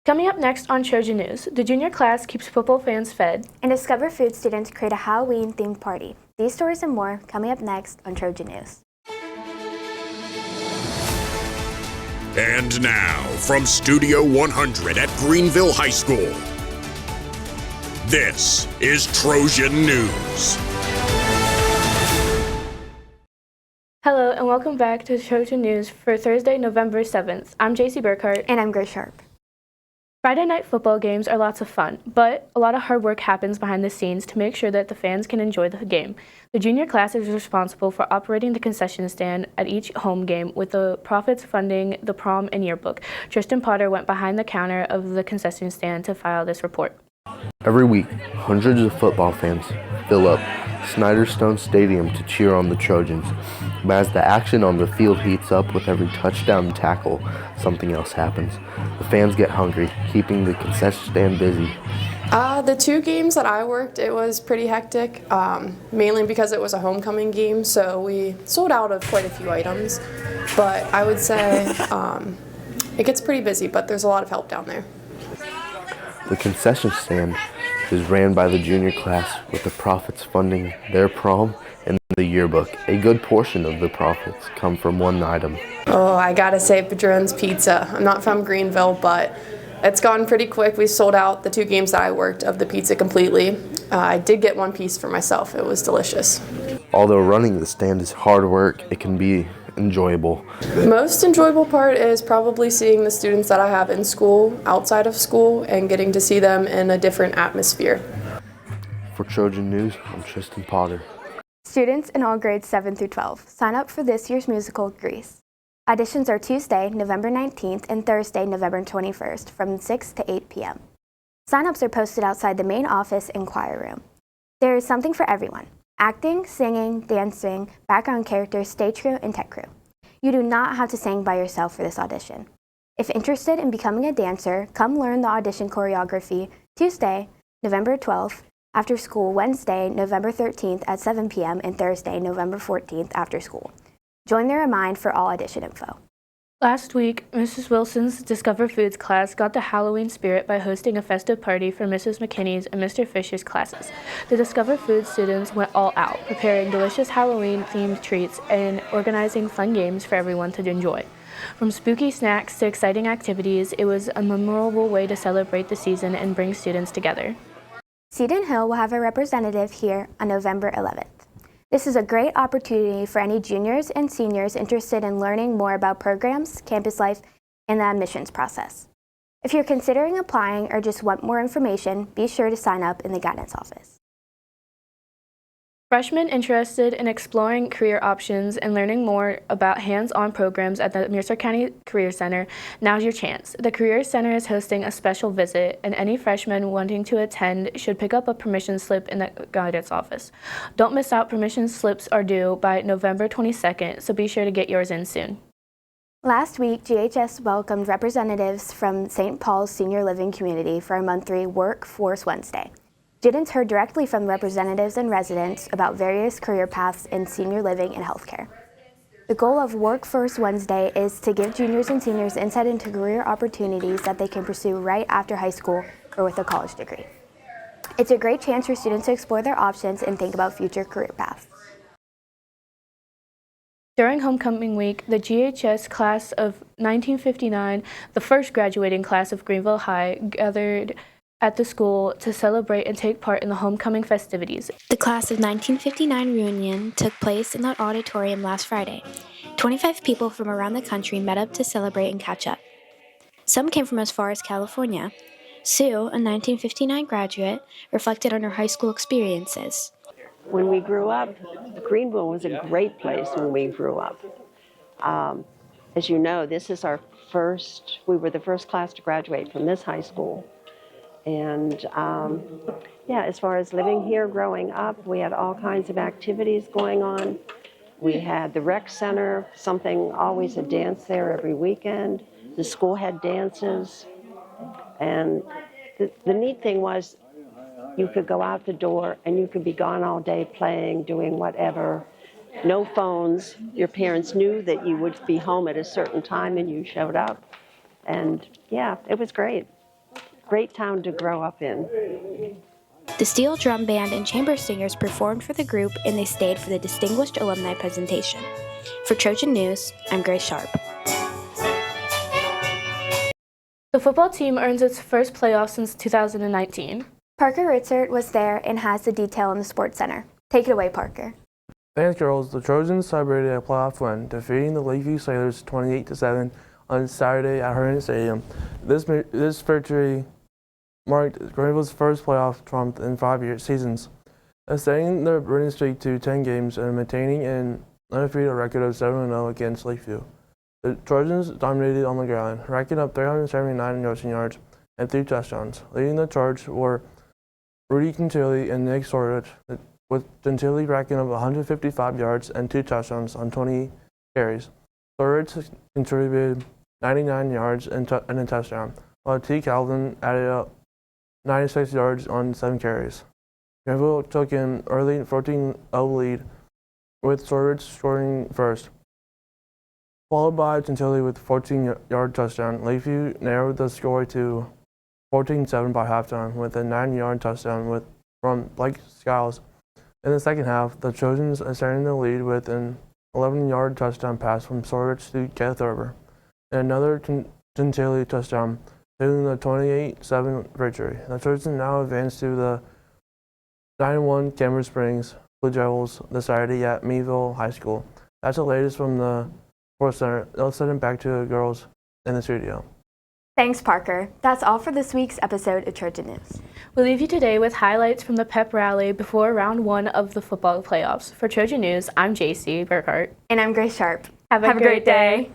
Coming up next on Trojan News, the junior class keeps football fans fed. And Discover Food students create a Halloween-themed party. These stories and more coming up next on Trojan News. And now, from Studio 100 at Greenville High School, this is Trojan News. Hello and welcome back to Trojan News for Thursday, November 7th. I'm JC Burkhart. And I'm Grace Sharp. Friday night football games are lots of fun, but a lot of hard work happens behind the scenes to make sure that the fans can enjoy the game. The junior class is responsible for operating the concession stand at each home game, with the profits funding the prom and yearbook. Tristan Potter went behind the counter of the concession stand to file this report. Every week, hundreds of football fans fill up Snyderstone Stadium to cheer on the Trojans. But as the action on the field heats up with every touchdown and tackle, something else happens. The fans get hungry, keeping the concession stand busy. The two games that I worked, it was pretty hectic, mainly because it was a homecoming game, so we sold out of quite a few items. But I would say it gets pretty busy, but there's a lot of help down there. The concession stand is ran by the junior class, with the profits funding their prom and the yearbook. A good portion of the profits come from one item. Oh, I gotta say Padron's Pizza. I'm not from Greenville, but it's gone pretty quick. We sold out the two games that I worked of the pizza completely. I did get one piece for myself. It was delicious. Although running the stand is hard work, it can be enjoyable. The most enjoyable part is probably seeing the students that I have in school, outside of school, and getting to see them in a different atmosphere. For Trojan News, I'm Tristan Potter. Students in all grades 7 through 12 sign up for this year's musical, Grease. Auditions are Tuesday, November 19th and Thursday, November 21st from 6 to 8 p.m. Sign-ups are posted outside the main office and choir room. There is something for everyone: acting, singing, dancing, background characters, stage crew, and tech crew. You do not have to sing by yourself for this audition. If interested in becoming a dancer, come learn the audition choreography Tuesday, November 12th, after school, Wednesday, November 13th at 7 p.m. and Thursday, November 14th after school. Join the Remind for all audition info. Last week, Mrs. Wilson's Discover Foods class got the Halloween spirit by hosting a festive party for Mrs. McKinney's and Mr. Fisher's classes. The Discover Foods students went all out, preparing delicious Halloween-themed treats and organizing fun games for everyone to enjoy. From spooky snacks to exciting activities, it was a memorable way to celebrate the season and bring students together. Seton Hill will have a representative here on November 11th. This is a great opportunity for any juniors and seniors interested in learning more about programs, campus life, and the admissions process. If you're considering applying or just want more information, be sure to sign up in the guidance office. Freshmen interested in exploring career options and learning more about hands-on programs at the Mercer County Career Center, now's your chance. The Career Center is hosting a special visit, and any freshman wanting to attend should pick up a permission slip in the guidance office. Don't miss out, permission slips are due by November 22nd, so be sure to get yours in soon. Last week, GHS welcomed representatives from St. Paul's Senior Living Community for a monthly Workforce Wednesday. Students heard directly from representatives and residents about various career paths in senior living and healthcare. The goal of Workforce Wednesday is to give juniors and seniors insight into career opportunities that they can pursue right after high school or with a college degree. It's a great chance for students to explore their options and think about future career paths. During homecoming week, the GHS Class of 1959, the first graduating class of Greenville High, gathered at the school to celebrate and take part in the homecoming festivities. The Class of 1959 reunion took place in the auditorium last Friday. 25 people from around the country met up to celebrate and catch up. Some came from as far as California. Sue, a 1959 graduate, reflected on her high school experiences. When we grew up, Greenville was a great place when we grew up. As you know, we were the first class to graduate from this high school. And as far as living here, growing up, we had all kinds of activities going on. We had the rec center, always a dance there every weekend. The school had dances. And the neat thing was you could go out the door and you could be gone all day playing, doing whatever. No phones. Your parents knew that you would be home at a certain time and you showed up. And it was great. great town to grow up in. The Steel Drum Band and Chamber Singers performed for the group, and they stayed for the Distinguished Alumni presentation. For Trojan News, I'm Grace Sharp. The football team earns its first playoff since 2019. Parker Ritzert was there and has the detail in the Sports Center. Take it away, Parker. Thanks, girls. The Trojans celebrated a playoff win, defeating the Lakeview Sailors 28-7 on Saturday at Herndon Stadium. This victory marked Greenville's first playoff trump in 5 seasons, extending their winning streak to 10 games and maintaining an undefeated record of 7-0 against Lakeview. The Trojans dominated on the ground, racking up 379 rushing yards and 3 touchdowns. Leading the charge were Rudy Gentili and Nick Sorich, with Gentili racking up 155 yards and 2 touchdowns on 20 carries. Sorich contributed 99 yards and a touchdown, while T. Calvin added up 96 yards on 7 carries. Greenville took an early 14-0 lead, with Sorich scoring first, followed by Gentili with a 14-yard touchdown. Lakeview narrowed the score to 14-7 by halftime, with a 9-yard touchdown from Blake Skiles. In the second half, the Trojans ascended the lead with an 11-yard touchdown pass from Sorich to Kenneth Thurber, and another Gentili touchdown, sealing the 28-7 victory. The Trojans now advance to the 9-1 Cameron Springs Blue Devils this Saturday at Meadville High School. That's the latest from the Sports Center. Let's send it back to the girls in the studio. Thanks, Parker. That's all for this week's episode of Trojan News. We'll leave you today with highlights from the pep rally before round 1 of the football playoffs. For Trojan News, I'm JC Burkhart. And I'm Grace Sharp. Have a great day.